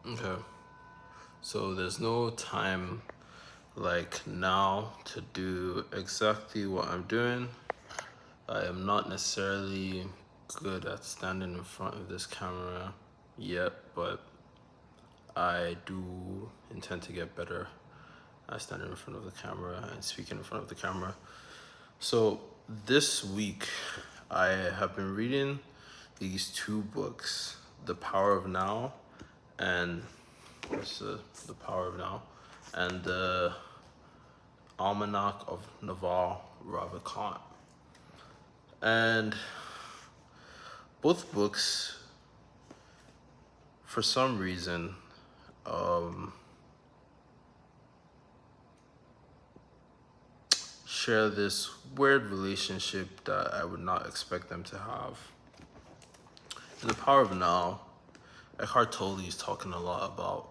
Okay. So there's no time like now to do exactly what I'm doing. I am not necessarily good at standing in front of this camera yet, but I do intend to get better at standing in front of the camera and speaking in front of the camera. So this week, I have been reading these two books, The Power of Now and what's the Power of Now and the Almanac of Naval Ravikant. And both books, for some reason, share this weird relationship that I would not expect them to have. In The Power of Now, Eckhart Tolle is talking a lot about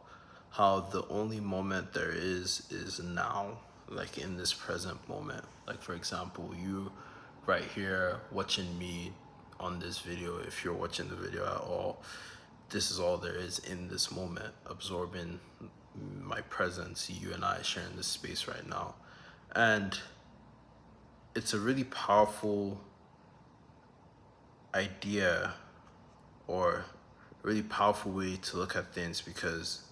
how the only moment there is now, like in this present moment. Like for example, you right here watching me on this video, if you're watching the video at all, this is all there is in this moment, absorbing my presence, you and I sharing this space right now. And it's a really powerful idea or really powerful way to look at things because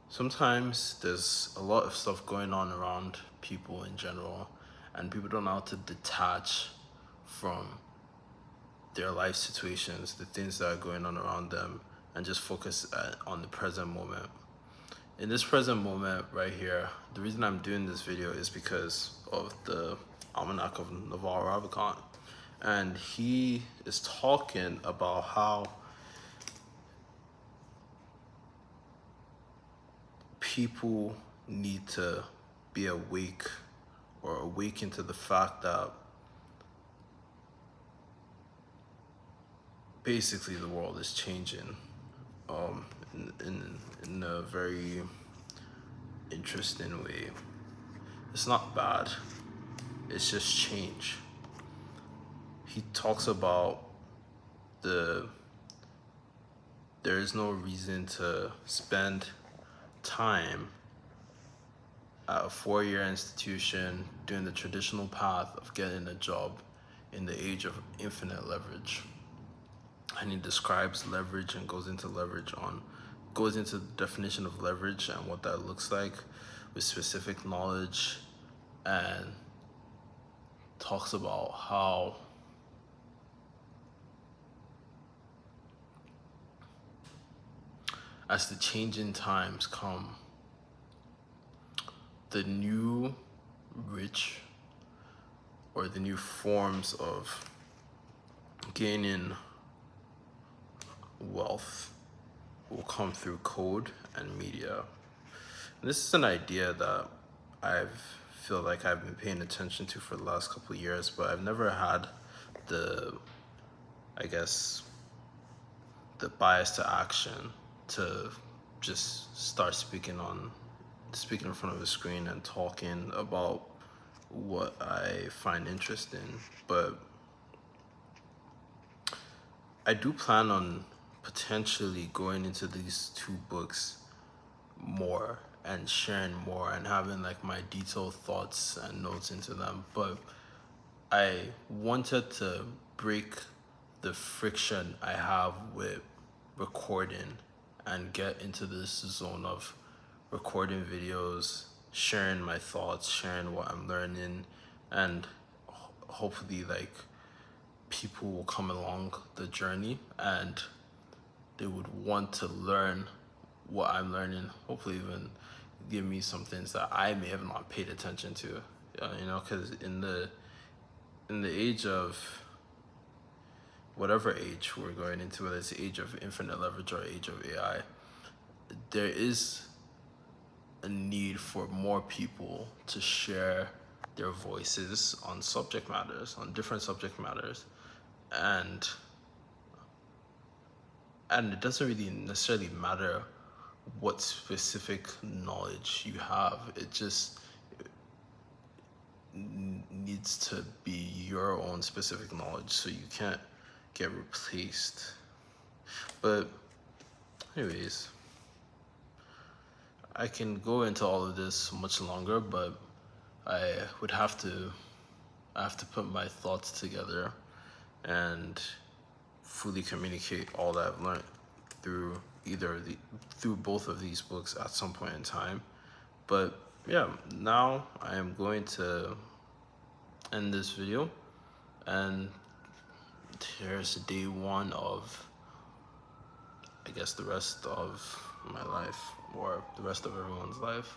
sometimes there's a lot of stuff going on around people in general and people don't know how to detach from their life situations, the things that are going on around them, and just focus on the present moment. In this present moment right here, the reason I'm doing this video is because of the Almanac of Naval Ravikant. And he is talking about how people need to be awake or awaken to the fact that basically the world is changing in a very interesting way. It's not bad, it's just change. He talks about the there is no reason to spend time at a four-year institution doing the traditional path of getting a job in the age of infinite leverage. And he describes leverage and goes into the definition of leverage and what that looks like with specific knowledge, and talks about how as the changing times come, the new rich or the new forms of gaining wealth will come through code and media. And this is an idea that I've feel like I've been paying attention to for the last couple of years, but I've never had the, I guess, the bias to action to just start speaking in front of a screen and talking about what I find interesting. But I do plan on potentially going into these two books more and sharing more and having like my detailed thoughts and notes into them. But I wanted to break the friction I have with recording and get into this zone of recording videos, sharing my thoughts, sharing what I'm learning, and hopefully like people will come along the journey and they would want to learn what I'm learning, hopefully even give me some things that I may have not paid attention to, because in the age of whatever age we're going into, whether it's the age of infinite leverage or age of AI, there is a need for more people to share their voices on subject matters, on different subject matters, and it doesn't really necessarily matter what specific knowledge you have. It just needs to be your own specific knowledge so you can't get replaced. But anyways, I can go into all of this much longer, but I would have to I have to put my thoughts together and fully communicate all that I've learned through through both of these books at some point in time. But yeah, now I am going to end this video, and here's day one of, I guess, the rest of my life, or the rest of everyone's life.